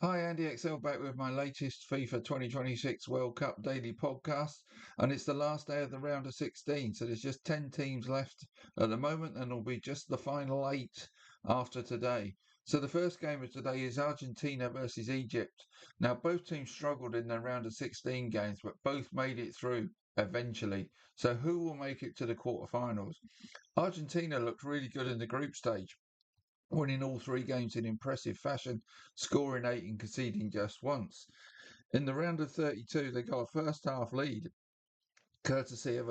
Hi, Andy XL back with my latest FIFA 2026 World Cup daily podcast. And it's the last day of the round of 16. So there's just 10 teams left at the moment, and it'll be just the final eight after today. So the first game of today is Argentina versus Egypt. Now, both teams struggled in their round of 16 games, but both made it through eventually. So who will make it to the quarterfinals? Argentina looked really good in the group stage, winning all three games in impressive fashion, scoring eight and conceding just once. In the round of 32, they got a first half lead, courtesy of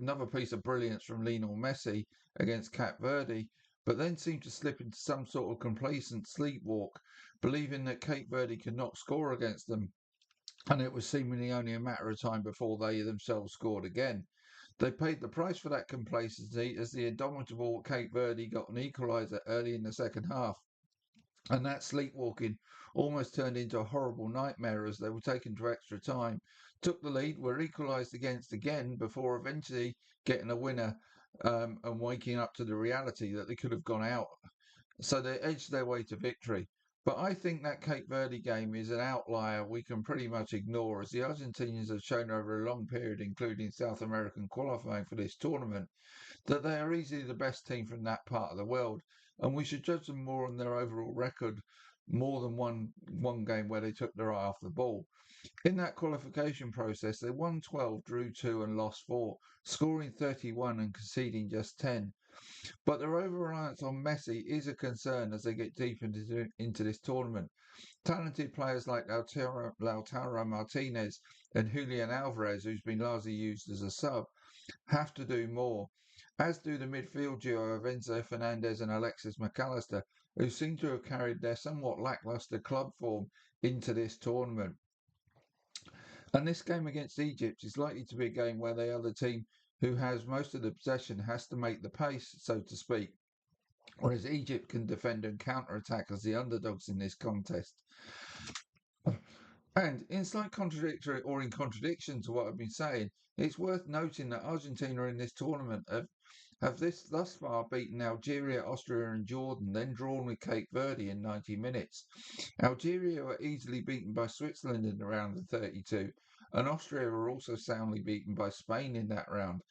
another piece of brilliance from Lionel Messi against Cap Verde, but then seemed to slip into some sort of complacent sleepwalk, believing that Cape Verde could not score against them, and it was seemingly only a matter of time before they themselves scored again. They paid the price for that complacency as the indomitable Cape Verde got an equaliser early in the second half, and that sleepwalking almost turned into a horrible nightmare as they were taken to extra time, took the lead, were equalised against again before eventually getting a winner, and waking up to the reality that they could have gone out. So they edged their way to victory. But I think that Cape Verde game is an outlier we can pretty much ignore, as the Argentinians have shown over a long period, including South American qualifying for this tournament, that they are easily the best team from that part of the world, and we should judge them more on their overall record more than one game where they took their eye off the ball. In that qualification process, they won 12, drew 2, and lost 4, scoring 31 and conceding just 10. But their over reliance on Messi is a concern as they get deep into this tournament. Talented players like Lautaro Martinez and Julian Alvarez, who's been largely used as a sub, have to do more, as do the midfield duo of Enzo Fernandez and Alexis McAllister, who seem to have carried their somewhat lacklustre club form into this tournament. And this game against Egypt is likely to be a game where the other team who has most of the possession has to make the pace, so to speak, whereas Egypt can defend and counter-attack as the underdogs in this contest. And in slight contradictory or in contradiction to what I've been saying, it's worth noting that Argentina in this tournament have this thus far beaten Algeria, Austria, and Jordan, then drawn with Cape Verde in 90 minutes. Algeria were easily beaten by Switzerland in the round of 32, and Austria were also soundly beaten by Spain in that round.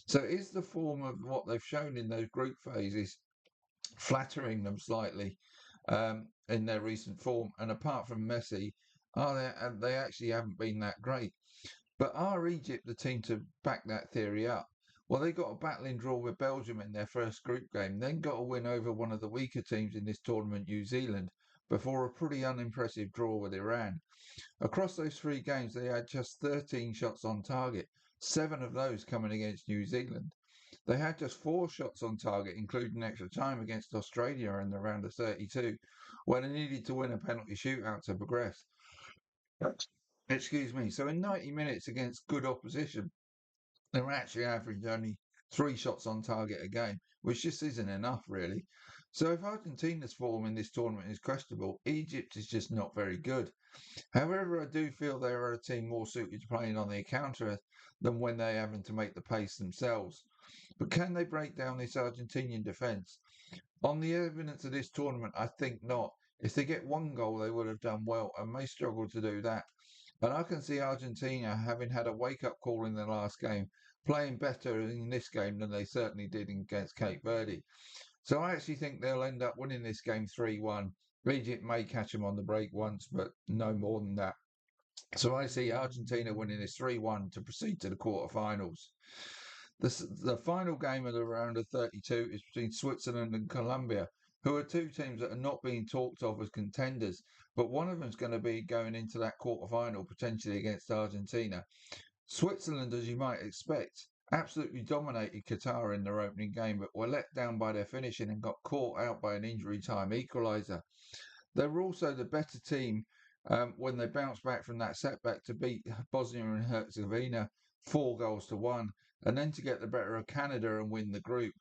So is the form of what they've shown in those group phases flattering them slightly, in their recent form? And apart from Messi, they actually haven't been that great. But are Egypt the team to back that theory up? Well, they got a battling draw with Belgium in their first group game, then got a win over one of the weaker teams in this tournament, New Zealand, before a pretty unimpressive draw with Iran. Across those three games, they had just 13 shots on target, seven of those coming against New Zealand. They had just four shots on target, including extra time against Australia in the round of 32, where they needed to win a penalty shootout to progress. Excuse me. So in 90 minutes against good opposition, they were actually averaging only three shots on target a game, which just isn't enough, really. So if Argentina's form in this tournament is questionable, Egypt is just not very good. However, I do feel they are a team more suited to playing on the counter than when they're having to make the pace themselves. But can they break down this Argentinian defence? On the evidence of this tournament, I think not. If they get one goal, they would have done well and may struggle to do that. And I can see Argentina, having had a wake-up call in the last game, playing better in this game than they certainly did against Cape Verde. So I actually think they'll end up winning this game 3-1. Egypt may catch them on the break once, but no more than that. So I see Argentina winning this 3-1 to proceed to the quarterfinals. The final game of the round of 32 is between Switzerland and Colombia, who are two teams that are not being talked of as contenders, but one of them is going to be going into that quarterfinal potentially against Argentina. Switzerland, as you might expect, absolutely dominated Qatar in their opening game, but were let down by their finishing and got caught out by an injury time equaliser. They were also the better team, when they bounced back from that setback to beat Bosnia and Herzegovina 4-1, and then to get the better of Canada and win the group.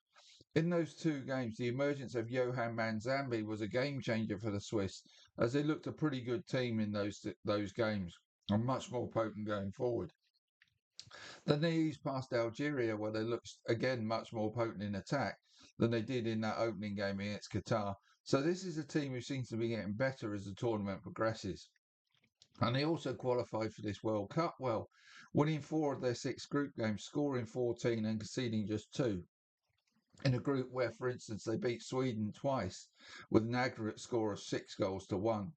In those two games, the emergence of Johan Manzambi was a game changer for the Swiss, as they looked a pretty good team in those games, and much more potent going forward. Then they eased past Algeria, where they looked again much more potent in attack than they did in that opening game against Qatar, So this is a team who seems to be getting better as the tournament progresses. And they also qualified for this World Cup well, winning 4 of their 6 group games, scoring 14 and conceding just 2. In a group where, for instance, they beat Sweden twice with an aggregate score of 6 goals to 1.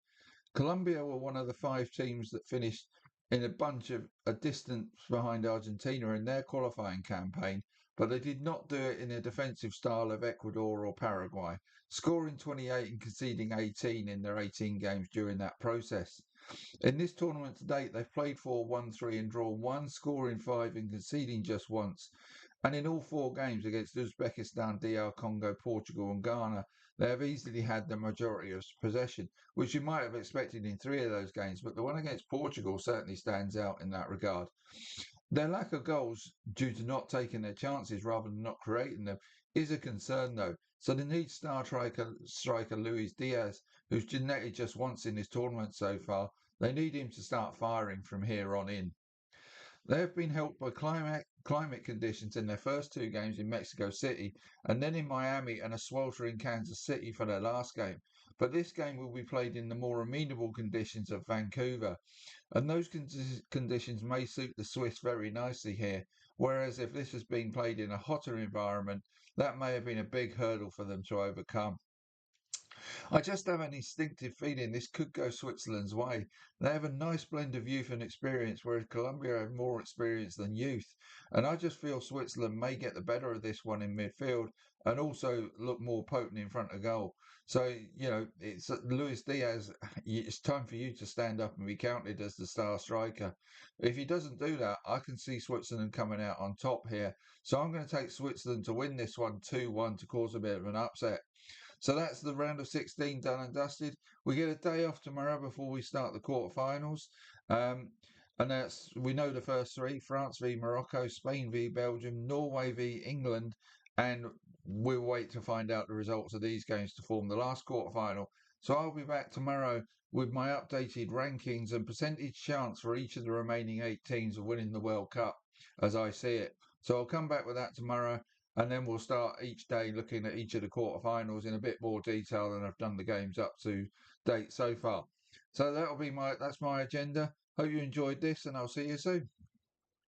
Colombia were one of the 5 teams that finished in a bunch of a distance behind Argentina in their qualifying campaign, but they did not do it in a defensive style of Ecuador or Paraguay, scoring 28 and conceding 18 in their 18 games during that process. In this tournament to date, they've played 4, won 3 and drawn 1, scoring 5 and conceding just once. And in all 4 games against Uzbekistan, DR Congo, Portugal and Ghana, they have easily had the majority of possession, which you might have expected in 3 of those games, but the one against Portugal certainly stands out in that regard. Their lack of goals, due to not taking their chances rather than not creating them, is a concern though. So they need star striker Luis Diaz, who's netted just once in this tournament so far. They need him to start firing from here on in. They have been helped by climate conditions in their first 2 games in Mexico City and then in Miami and a sweltering Kansas City for their last game. But this game will be played in the more amenable conditions of Vancouver, and those conditions may suit the Swiss very nicely here. Whereas if this has been played in a hotter environment, that may have been a big hurdle for them to overcome. I just have an instinctive feeling this could go Switzerland's way. They have a nice blend of youth and experience, whereas Colombia have more experience than youth. And I just feel Switzerland may get the better of this one in midfield and also look more potent in front of goal. So, it's Luis Diaz. It's time for you to stand up and be counted as the star striker. If he doesn't do that, I can see Switzerland coming out on top here. So I'm going to take Switzerland to win this one 2-1 to cause a bit of an upset. So that's the round of 16 done and dusted. We get a day off tomorrow before we start the quarterfinals. Um, and we know the first 3: France v Morocco, Spain v Belgium, Norway v England. And we'll wait to find out the results of these games to form the last quarterfinal. So I'll be back tomorrow with my updated rankings and percentage chance for each of the remaining 8 teams of winning the World Cup as I see it. So I'll come back with that tomorrow. And then we'll start each day looking at each of the quarterfinals in a bit more detail than I've done the games up to date so far. So that's my agenda. Hope you enjoyed this, and I'll see you soon.